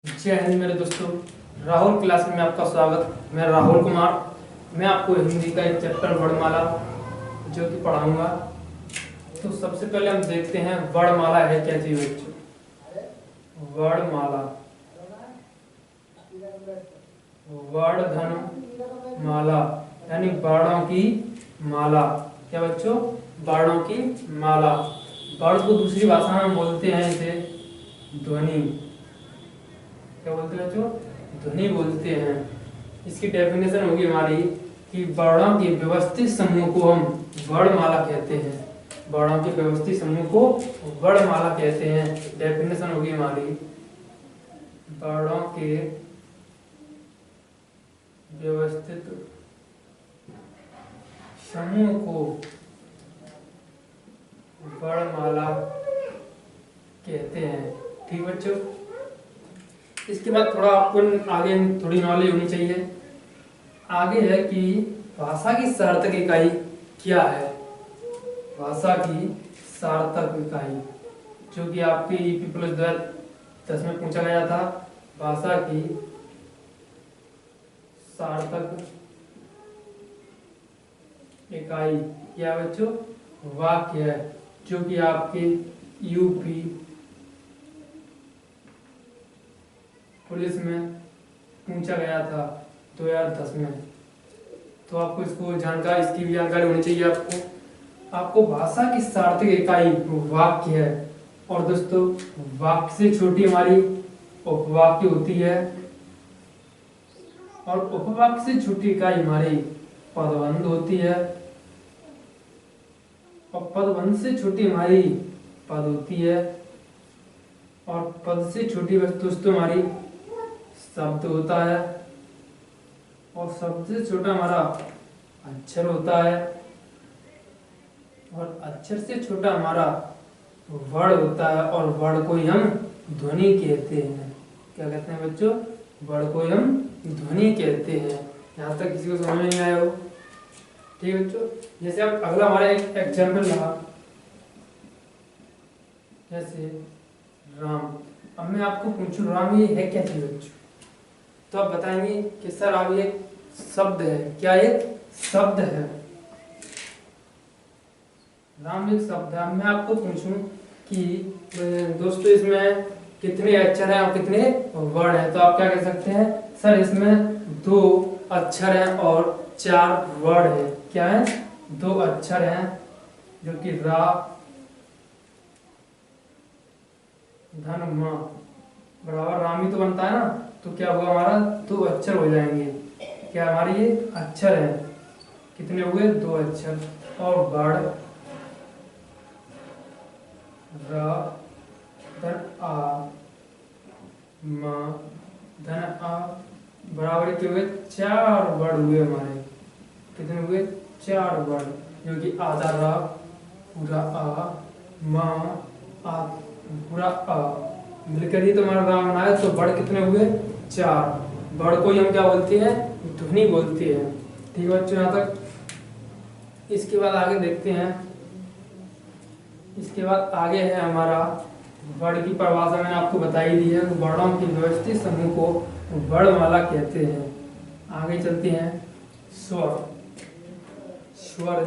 जय हिंद मेरे दोस्तों। राहुल क्लास में आपका स्वागत। मैं राहुल कुमार। मैं आपको हिंदी का एक चैप्टर वर्णमाला जो कि पढ़ाऊंगा। तो सबसे पहले हम देखते हैं वर्णमाला है क्या चीज बच्चों। वर्णमाला, वर्ण धन माला यानी वर्णों की माला। क्या बच्चों? वर्णों की माला। वर्ण को दूसरी भाषा में बोलते हैं इसे ध्वनि। क्या बोलते हैं बच्चों? ध्वनि बोलते हैं। इसकी डेफिनेशन होगी हमारी कि वर्णों के व्यवस्थित समूह को हम वर्णमाला कहते हैं। वर्णों के व्यवस्थित समूह को वर्णमाला कहते हैं। डेफिनेशन होगी हमारी वर्णों के व्यवस्थित समूह को वर्णमाला कहते हैं। ठीक बच्चों, इसके बाद थोड़ा आपको आगे थोड़ी नॉलेज होनी चाहिए। आगे है कि भाषा की सार्थक इकाई क्या है। भाषा की सार्थक इकाई जो कि आपके ईपी प्लस 2010 में पूछा गया था। भाषा की सार्थक इकाई क्या बच्चों? वाक्य है, जो कि आपके यूपी पुलिस में पूछा गया था 2010 में। तो आपको इसकी भी जानकारी होनी चाहिए। आपको भाषा की सार्थक इकाई वाक्य है। और दोस्तों, वाक्य से छोटी हमारी उपवाक्य होती है, और उपवाक्य से छोटी इकाई हमारी पदबंध होती है, और पदबंध से छोटी हमारी पद होती है, और पद से छोटी दोस्तों हमारी शब्द होता है, और शब्द से छोटा हमारा अक्षर होता है, और अक्षर से छोटा हमारा वर्ण होता है। और वर्ण को ही हम ध्वनि कहते हैं। क्या कहते हैं बच्चों? वर्ण को ही हम ध्वनि कहते हैं। यहाँ तक किसी को समझ में नहीं आया हो? ठीक है बच्चों, जैसे अब अगला हमारा एक एग्जाम्पल रहा, जैसे राम। अब मैं आपको पूछूं राम ये है क्या चीज बच्चों? तो आप बताएंगे कि सर आप ये शब्द है। क्या एक शब्द है? राम एक शब्द है। मैं आपको पूछूं कि दोस्तों इसमें कितने अक्षर हैं और कितने वर्ण हैं, तो आप क्या कह सकते हैं? सर इसमें 2 अक्षर हैं और 4 वर्ण हैं। क्या है? 2 अक्षर हैं जो कि रा धन मा बराबर राम ही तो बनता है ना। तो क्या हुआ हमारा? 2 अक्षर हो जाएंगे। क्या हमारे ये अक्षर है? कितने हुए? 2 अक्षर। और वर्ण र धन आ मा धन आ बराबर के हुए 4 वर्ण हुए हमारे। कितने हुए? 4 वर्ण, जो कि आधा रा पूरा आ मा आ पूरा आ मिलकर ही तो हमारा राम बनाया। तो वर्ण कितने हुए? 4। वर्ण को ही हम क्या बोलते हैं? ध्वनि बोलते हैं। ठीक है बच्चों, यहाँ तक। इसके बाद आगे देखते हैं। इसके बाद आगे है हमारा वर्ण की परिभाषा। मैंने आपको बताई दी है। वर्णों के व्यवस्थित समूह को वर्णमाला कहते हैं। आगे चलते हैं। स्वर। स्वर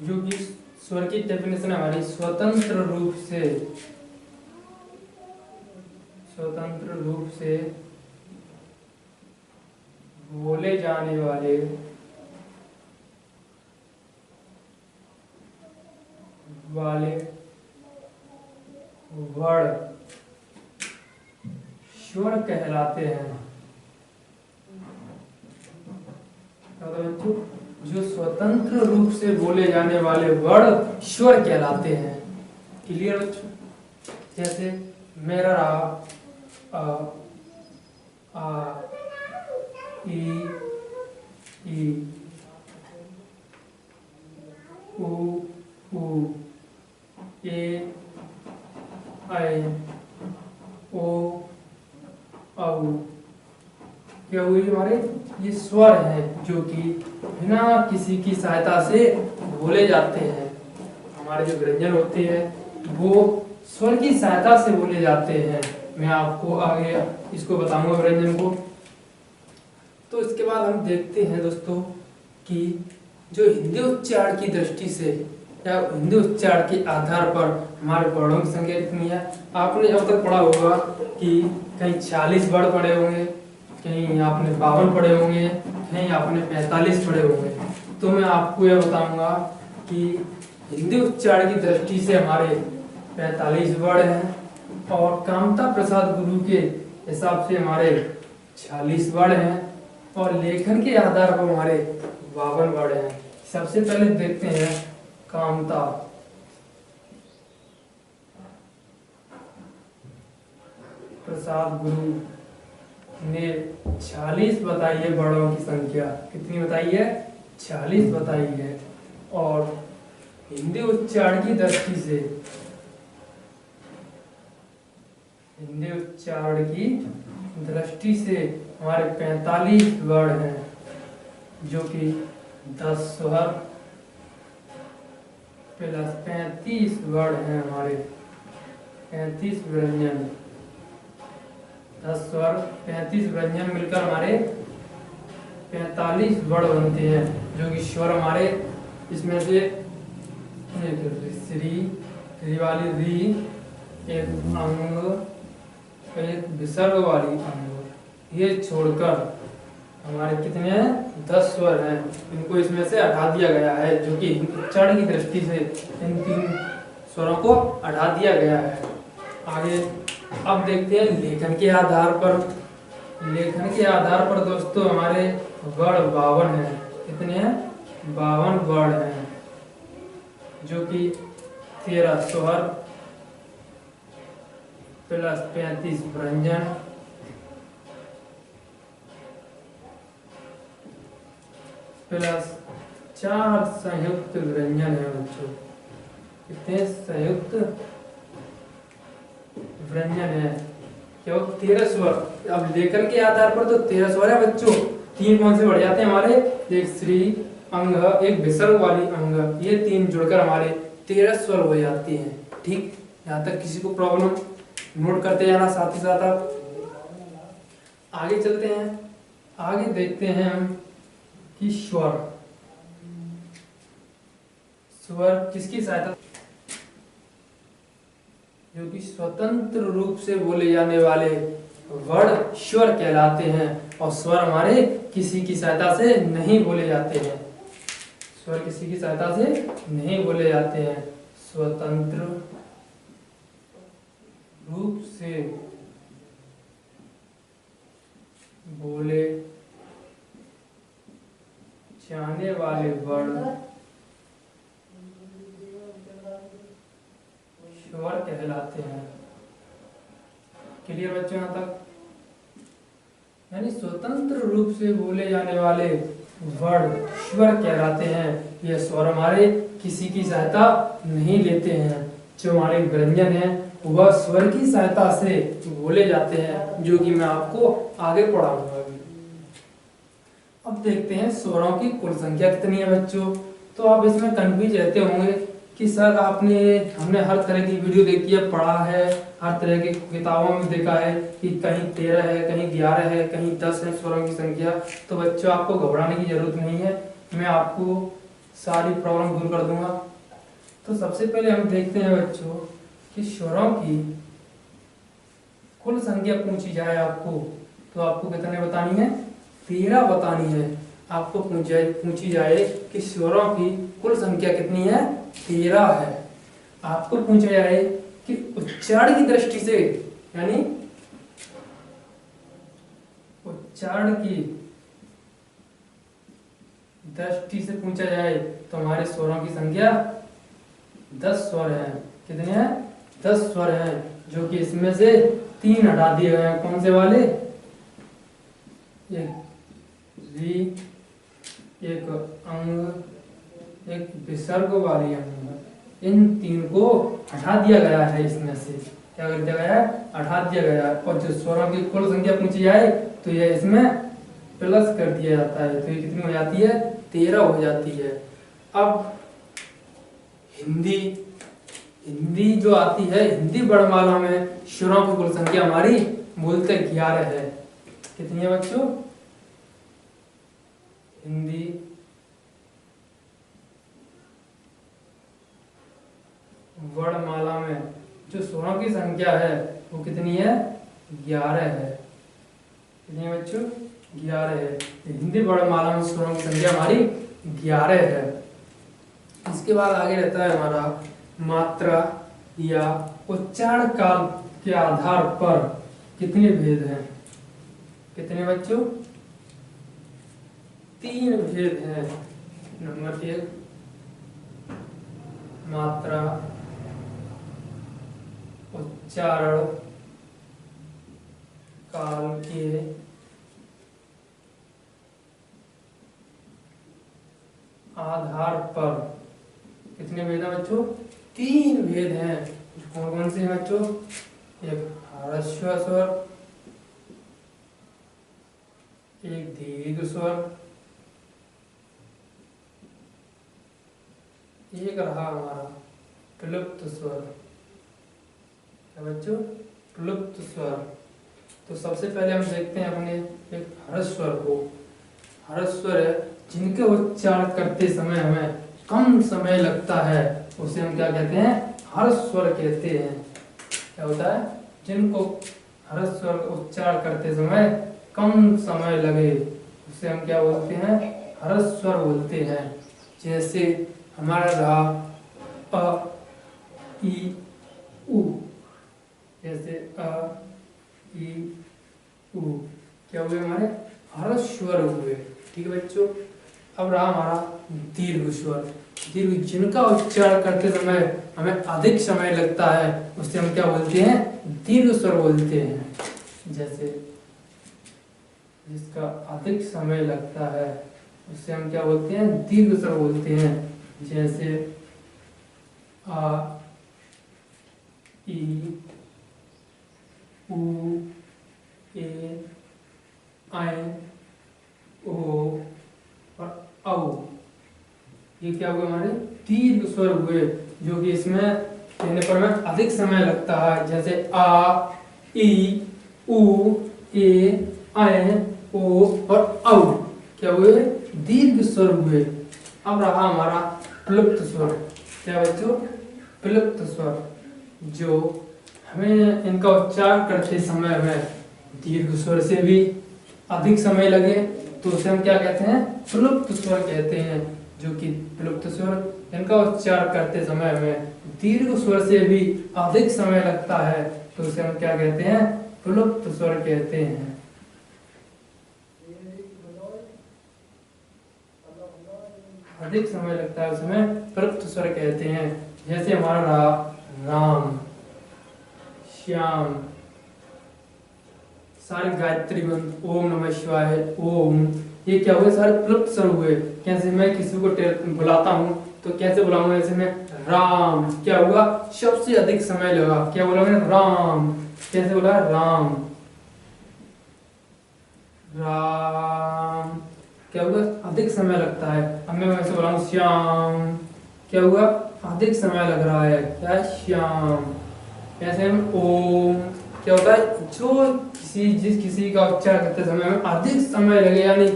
जो कि स्वर की डेफिनेशन है हमारी स्वतंत्र रूप से बोले जाने वाले वर्ण स्वर कहलाते हैं। जो स्वतंत्र रूप से बोले जाने वाले वर्ण स्वर कहलाते हैं। क्लियर बच्चों? जैसे मेरा रा आ ई उ ए ऐ ओ औ। क्या हुई हमारे? ये स्वर हैं जो कि बिना किसी की सहायता से बोले जाते हैं। हमारे जो व्यंजन होते हैं वो स्वर की सहायता से बोले जाते हैं। मैं आपको आगे इसको बताऊंगा व्यंजन को। तो इसके बाद हम देखते हैं दोस्तों कि जो हिंदी उच्चारण की दृष्टि से या हिंदी उच्चारण के आधार पर हमारे वर्णों की संख्या कितनी है। आपने अब तक पढ़ा होगा कि कहीं 40 वर्ण पढ़े होंगे, कहीं आपने 52 पढ़े होंगे, कहीं आपने 45 पढ़े होंगे। तो मैं आपको यह बताऊंगा कि हिंदी उच्चारण की दृष्टि से हमारे 45 वर्ण हैं और कामता प्रसाद गुरु के हिसाब से हमारे 46 वर्ण हैं और लेखन के आधार पर हमारे 52 वर्ण हैं। सबसे पहले देखते हैं कामता प्रसाद गुरु ने 46 बताई है वर्णों की संख्या। कितनी बताई है? 46 बताई है। और हिंदी उच्चारण की दृष्टि से हिंदी उच्चारण की दृष्टि से हमारे 45 वर्ण हैं, जो कि 10 स्वर प्लस 35 वर्ण हैं हमारे 35 व्यंजन। 10 स्वर 35 व्यंजन मिलकर हमारे 45 वर्ण बनते हैं, जो कि स्वर हमारे इसमें से श्री वाली री, एक अंग, एक विसर्ग वाली अंग, ये छोड़कर हमारे कितने हैं? 10 स्वर हैं। इनको इसमें से हटा दिया गया है, जो कि उच्चारण की दृष्टि से इन 3 स्वरों को हटा दिया गया है। आगे अब देखते हैं लेखन के आधार पर। लेखन के आधार पर दोस्तों हमारे वर्ण 52 हैं। कितने हैं? 52 वर्ण हैं, जो कि 13 स्वर प्लस 35 व्यंजन प्लस 4 संयुक्त व्यंजन है बच्चों। कितने संयुक्त व्यंजन है? क्या 13 स्वर। अब लेखन के आधार पर तो 13 स्वर है बच्चों। 3 कौन से बढ़ जाते हैं हमारे? एक श्री अंग, एक विसर्ग वाली अंग, ये 3 जुड़कर हमारे 13 स्वर हो जाती हैं। ठीक, यहाँ तक किसी को प्रॉब्लम? नोट करते जाना साथ ही साथ आप। आगे चलते हैं। आगे देखते हैं हम कि स्वर किसकी सहायता, जो कि स्वतंत्र रूप से बोले जाने वाले वर्ण स्वर कहलाते हैं और स्वर हमारे किसी की सहायता से नहीं बोले जाते हैं। स्वर किसी की सहायता से नहीं बोले जाते हैं। स्वतंत्र रूप से बोले जाने वाले वर्ण स्वर कहलाते हैं। क्लियर बच्चों यहाँ तक? यानी स्वतंत्र रूप से बोले जाने वाले वर्ण स्वर कहलाते हैं। ये स्वर हमारे किसी की सहायता नहीं लेते हैं। जो हमारे व्यंजन हैं वह स्वर की सहायता से बोले जाते हैं, जो कि मैं आपको आगे पढ़ाऊंगा। अब देखते हैं स्वरों की कुल संख्या कितनी है बच्चों। तो आप इसमें कंफ्यूज रहते होंगे कि सर हमने हर तरह की वीडियो देखी है, पढ़ा है, हर तरह की किताबों में देखा है कि कहीं 13 है, कहीं 11 है, कहीं 10 है स्वरों की संख्या। तो बच्चों आपको घबराने की जरूरत नहीं है, मैं आपको सारी प्रॉब्लम दूर कर दूंगा। तो सबसे पहले हम देखते हैं बच्चों कि स्वरों की कुल संख्या पूछी जाए आपको, तो आपको कितने बतानी है? 13 बतानी है। आपको पूछी जाए कि स्वरों की कुल संख्या कितनी है? 13 है। आपको पूछा जाए कि उच्चारण की दृष्टि से, यानी उच्चारण की दृष्टि से पूछा जाए तो हमारे स्वरों की संख्या 10 स्वर है। कितने हैं? 10 स्वर हैं, जो कि इसमें से 3 हटा दिए गए हैं। कौन से वाले? एक री, एक अंग, एक विसर्ग वाली अंग। इन 3 को हटा दिया गया है। इसमें से क्या कर दिया गया है? हटा दिया गया है। और जो स्वरों की कुल संख्या पूछी जाए तो यह इसमें प्लस कर दिया जाता है। तो ये कितनी हो जाती है? 13 हो जाती है। अब हिंदी हिंदी जो आती है, हिंदी वर्णमाला में स्वरों की कुल संख्या हमारी मूलतः 11 है। कितनी है बच्चों? हिंदी वर्णमाला में जो स्वरों की संख्या है वो कितनी है? 11 है। कितनी है बच्चों? 11 है। हिंदी वर्णमाला में स्वरों की संख्या हमारी 11 है। इसके बाद आगे रहता है हमारा मात्रा या उच्चारण काल के आधार पर कितने भेद हैं? कितने बच्चों? 3 भेद हैं। नंबर 1 मात्रा उच्चारण काल के आधार पर कितने भेद हैं बच्चों? 3 भेद हैं। कौन कौन से हैं बच्चों? एक ह्रस्व स्वर, एक दीर्घ स्वर, एक रहा हमारा प्लुप्त स्वर। क्या बच्चों? प्लुप्त स्वर। तो सबसे पहले हम देखते हैं अपने एक ह्रस्व स्वर को। ह्रस्व स्वर है जिनके उच्चारण करते समय हमें कम समय लगता है, उसे हम क्या कहते हैं? ह्रस्व स्वर कहते हैं। क्या होता है? जिनको ह्रस्व स्वर उच्चारण करते समय कम समय लगे उसे हम क्या बोलते हैं? ह्रस्व स्वर बोलते हैं। जैसे हमारा रहा अ, ई, उ। जैसे अ, ई, उ क्या हुए? हमारे ह्रस्व स्वर हुए। ठीक है बच्चों। अब रहा हमारा दीर्घ स्वर। दीर्घ जिनका उच्चारण करते समय हमें अधिक समय लगता है उसे हम क्या बोलते हैं? दीर्घ स्वर बोलते हैं। जैसे जिसका अधिक समय लगता है उसे हम क्या बोलते हैं? दीर्घ स्वर बोलते हैं। जैसे आ, ई, उ, ए, ऐ, ओ और औ। ये क्या हुए? हमारे दीर्घ स्वर हुए जो कि इसमें कहने पर में अधिक समय लगता है। जैसे आ, ई, उ, ए, ऐ, ओ और औ क्या हुए? दीर्घ स्वर हुए। अब रहा हमारा प्लुप्त स्वर। क्या बच्चों? प्लुप्त स्वर जो हमें इनका उच्चारण करते समय में दीर्घ स्वर से भी अधिक समय लगे तो उसे हम क्या कहते हैं? प्लुप्त स्वर कहते हैं। जो कि प्लुप्त स्वर इनका उच्चारण करते समय में दीर्घ स्वर से भी अधिक समय लगता है तो उसे हम क्या कहते हैं? प्लुप्त स्वर कहते हैं। अधिक समय लगता है उसमें प्लुप्त स्वर कहते हैं। जैसे हमारा रहा राम, श्याम, सारे गायत्री मंत्र ओम नमः शिवाय, ओम, ये क्या हुए? सारे प्लुप्त स्वर हुए। कैसे? मैं किसी को बुलाता हूँ तो कैसे बुलाऊंगा? ऐसे में राम, क्या हुआ? सबसे अधिक समय लगा। क्या बोला मैंने? राम। कैसे बोला? राम, राम, क्या हुआ? अधिक समय लगता है। अब मैं वैसे बोलाऊं श्याम, क्या हुआ? अधिक समय लग रहा है। क्या है? श्याम। कैसे? ओम, क्या होता है? जो किसी का उच्चारण करते समय में अधिक समय लगे यानी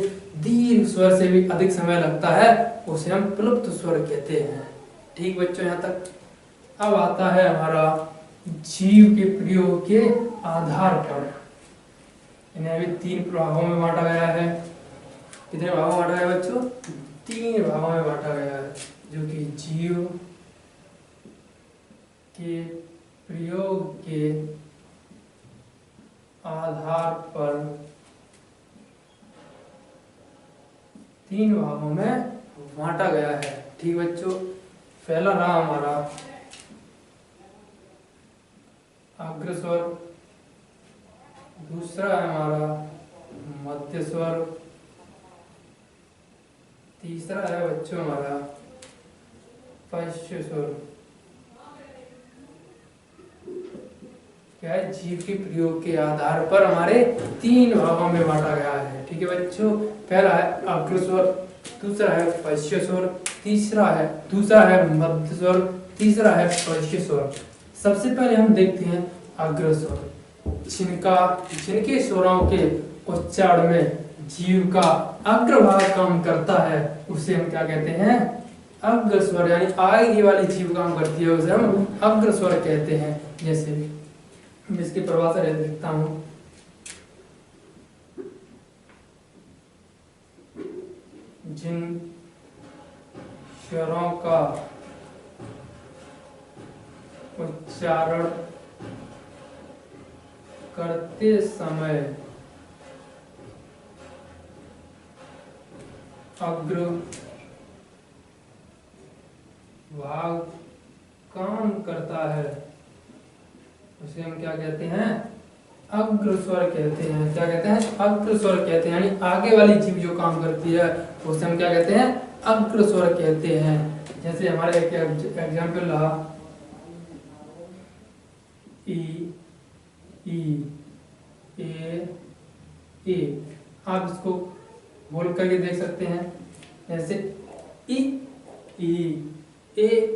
दीर्घ स्वर से भी अधिक समय लगता है उसे हम प्लुप्त स्वर कहते हैं। ठीक बच्चों, यहाँ तक। अब आता है हमारा जीव के प्रयोग के आधार पर। इन्हें अभी 3 भागों में बांटा गया है। कितने भागों में बांटा गया बच्चों? 3 भागों में बांटा गया है। जो कि जीव के प्रयोग के आधार पर 3 भागों में बांटा गया है। ठीक बच्चों। पहला रहा हमारा अग्रस्वर, दूसरा है हमारा मध्य स्वर, तीसरा है बच्चों हमारा पश्च स्वर। क्या है? जीव के प्रयोग के आधार पर हमारे 3 भागों में बांटा गया है। ठीक है बच्चों। पहला है अग्र स्वर, दूसरा है पश्च स्वर, दूसरा है मध्य स्वर, तीसरा है पश्य स्वर। सबसे पहले हम देखते हैं अग्र स्वर, जिनके स्वरों के उच्चारण में जीव का अग्रभाग काम करता है उसे हम क्या कहते हैं, अग्र स्वर, यानी आगे वाली जीव काम करती है उसे हम अग्र स्वर कहते हैं। जैसे मैं इसकी परिभाषा लिखता हूं, जिन स्वरों का उच्चारण करते समय अग्र भाग काम करता है उसे हम क्या कहते हैं, अग्र स्वर कहते हैं। क्या कहते हैं, अग्र स्वर कहते हैं, यानी आगे वाली जीव जो काम करती है उसे हम क्या कहते हैं, अग्र स्वर कहते हैं। जैसे हमारे एक एग्जाम्पल रहा ई, ई, ए। आप इसको बोल करके देख सकते हैं, जैसे ई, ए।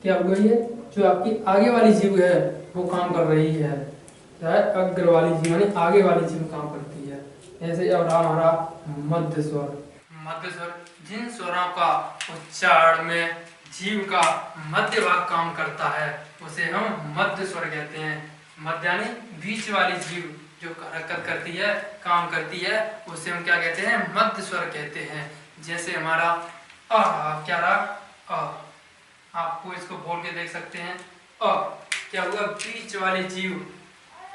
क्या हुआ, ये जो आपकी आगे वाली जीव है वो काम कर रही है, चाहे अग्र वाली जीव यानी आगे वाली जीव काम करती है। जैसे अब रहा हमारा मध्य स्वर। मध्य स्वर, जिन स्वरों का उच्चारण में जीव का मध्य भाग काम करता है उसे हम मध्य स्वर कहते हैं। मध्य यानी बीच वाली जीव जो हरकत करती है, काम करती है, उसे हम क्या कहते हैं, मध्य स्वर कहते हैं। जैसे हमारा अ, क्या रहा, अ। आपको इसको बोल के देख सकते हैं, अ। क्या हुआ, बीच वाली जीव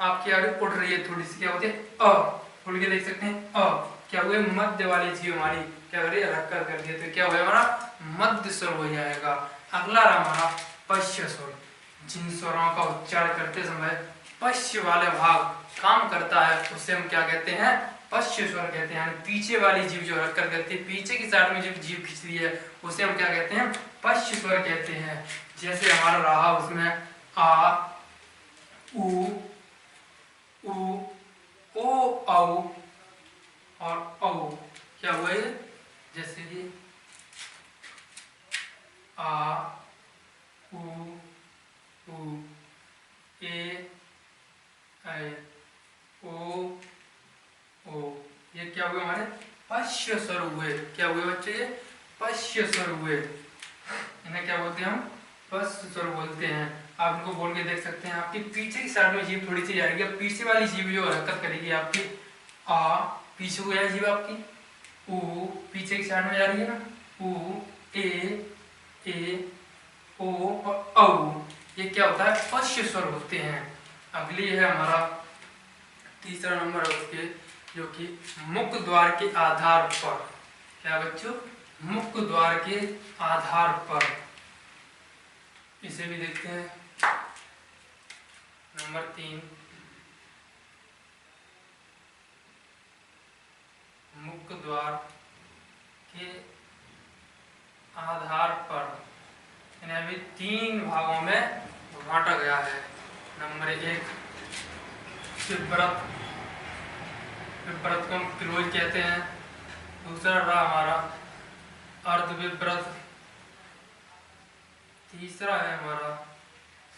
आपकी आगे उड़ रही है थोड़ी सी, क्या होती है, अ। बोल के देख सकते हैं, अ। क्या हुआ, मध्य वाली जीव हमारी क्या कर रही है, हरकत कर रही है, तो क्या हुआ हमारा मध्य स्वर हो जाएगा। अगला रहा हमारा पश्य स्वर। जिन स्वरों का उच्चारण करते समय पश्य वाले भाग काम करता है उसे हम क्या कहते हैं, पश्य स्वर कहते हैं। पीछे वाली जीव जो हरकत करती है, पीछे की साइड में जो जीव खिंचती है उसे हम क्या कहते हैं, पश्य स्वर कहते हैं। जैसे हमारा रहा उसमें आ, उ, ओ, औ और औ। क्या हुआ ये, जैसे कि आ, उ, ए, ओ। ये क्या हुए, हमारे पश्य स्वर हुए। क्या हुए बच्चे, ये पश्य स्वर हुए। इन्हें क्या बोलते हैं, हम पश्य स्वर बोलते हैं। आप इनको बोल के देख सकते हैं, आपकी पीछे की साइड में जीभ थोड़ी सी जाएगी, अब पीछे वाली जीभ जो हरकत करेगी आपकी आ, पीछे को जाए जीभ आपकी, ऊ पीछे की साइड में जा रही है ना, ऊ, ए, ओ और औ। ये क्या होता है, पश्य स्वर होते हैं। अगली है हमारा तीसरा नंबर है उसके, जो कि मुख द्वार के आधार पर। क्या बच्चों, मुख द्वार के आधार पर, इसे भी देखते हैं। नंबर 3, मुख द्वार के आधार पर इन्हें अभी 3 भागों में बांटा गया है। नंबर 1 विव्रत, विव्रत को हम क्लोज कहते हैं। दूसरा रहा हमारा अर्धविव्रत। तीसरा है हमारा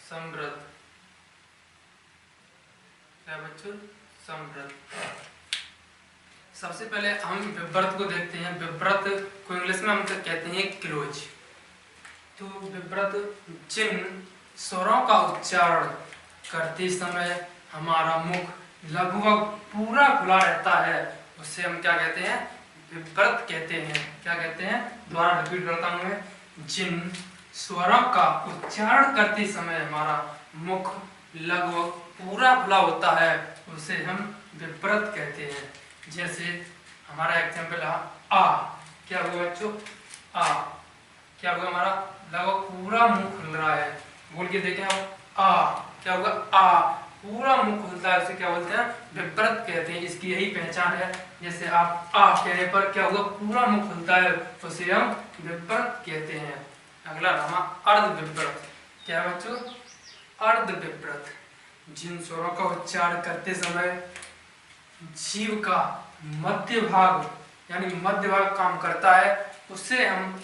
संवृत। क्या बच्चों, संवृत। सबसे पहले हम विव्रत को देखते हैं। विव्रत को इंग्लिश में हम कहते हैं क्लोज। तो विव्रत, जिन स्वरों का उच्चारण करते समय हमारा मुख लगभग पूरा खुला रहता है उसे हम क्या कहते हैं, विव्रत कहते हैं। क्या कहते हैं, दोबारा रिपीट करता हूं मैं, जिन स्वरों का उच्चारण करते समय हमारा मुख लगभग पूरा खुला होता है उसे हम विव्रत कहते हैं। जैसे हमारा एग्जाम्पल है आ। क्या हुआ बच्चों, आ। क्या हुआ, हमारा लगभग पूरा मुंह खुल रहा है। बोल के देखें आप, आ। क्या होगा, आ पूरा मुंह खुलता है, उसे क्या बोलते हैं, विव्रत कहते हैं। इसकी यही पहचान है। जैसे आप आ कहने पर क्या होगा, पूरा मुंह खुलता है, उसे हम विव्रत कहते हैं। अगला नाम अर्धविव्रत। क्या बच्चों, अर्धविव्रत, जिन स्वरों का उच्चारण करते समय जीव का मध्य भाग यानी मध्य भाग काम करता है उसे हम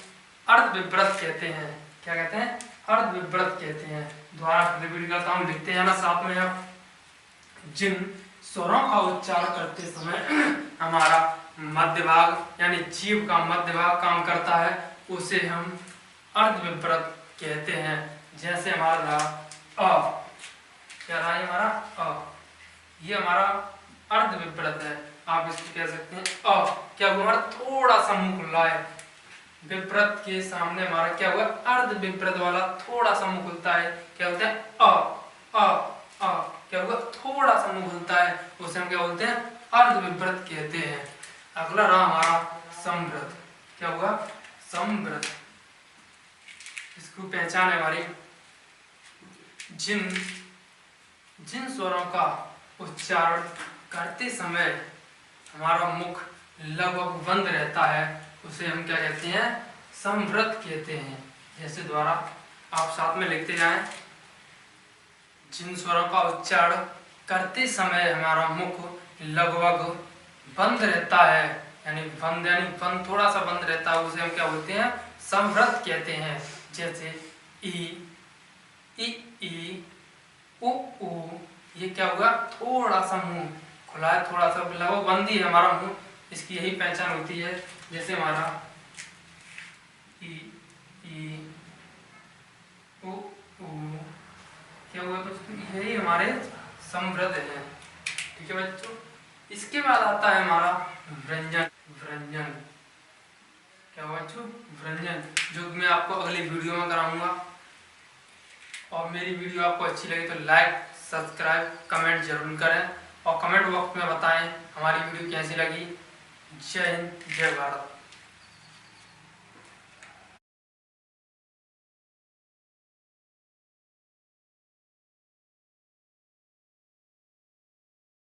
अर्धविव्रत कहते हैं। क्या कहते हैं, अर्धविव्रत कहते हैं। दोबारा रिपीट करता हूँ, लिखते जाना साथ में आप। जिन स्वरों का उच्चारण करते समय हमारा मध्य भाग यानी जीभ का मध्य भाग काम करता है, उसे हम अर्धविव्रत कहते हैं। जैसे हमारा रहा अ, क्या रहा है हमारा अ, ये हमारा अर्धविव्रत है। आप इसको कह सकते हैं अ, क्या हुआ हमारा थोड़ा सा मुंह खुला है। विव्रत के सामने हमारा क्या हुआ, अर्धविव्रत वाला थोड़ा सा मुंह खुलता है, क्या होता है अ अ, क्या होगा, थोड़ा सा मुंह खुलता है, उसे हम क्या बोलते हैं, अर्धविव्रत कहते हैं। अगला रहा हमारा समव्रत। क्या हुआ, समव्रत। इसको पहचान है हमारी, जिन स्वरों का उच्चारण करते समय हमारा मुख लगभग बंद रहता है, उसे हम क्या कहते हैं, समव्रत कहते हैं। जैसे द्वारा आप साथ में लिखते जाएं, जिन स्वरों का उच्चारण करते समय हमारा मुख लगभग बंद रहता है, यानी बंद थोड़ा सा बंद रहता है, उसे हम क्या बोलते हैं, समव्रत कहते हैं। जैसे ई उ ये क्या होगा, थोड़ा सा मुंह खुला है, थोड़ा सा लगभग बंद ही है हमारा मुंह, इसकी यही पहचान होती है। जैसे हमारा ई उ क्या हुआ बच्चों, यही हमारे समव्रत है। ठीक है बच्चों, इसके बाद आता है हमारा व्यंजन। व्यंजन क्या हुआ बच्चों, व्यंजन, जो मैं आपको अगली वीडियो में कराऊंगा। और मेरी वीडियो आपको अच्छी लगी तो लाइक, सब्सक्राइब, कमेंट जरूर करें और कमेंट बॉक्स में बताएं हमारी वीडियो कैसी लगी। जय हिंद, जय भारत।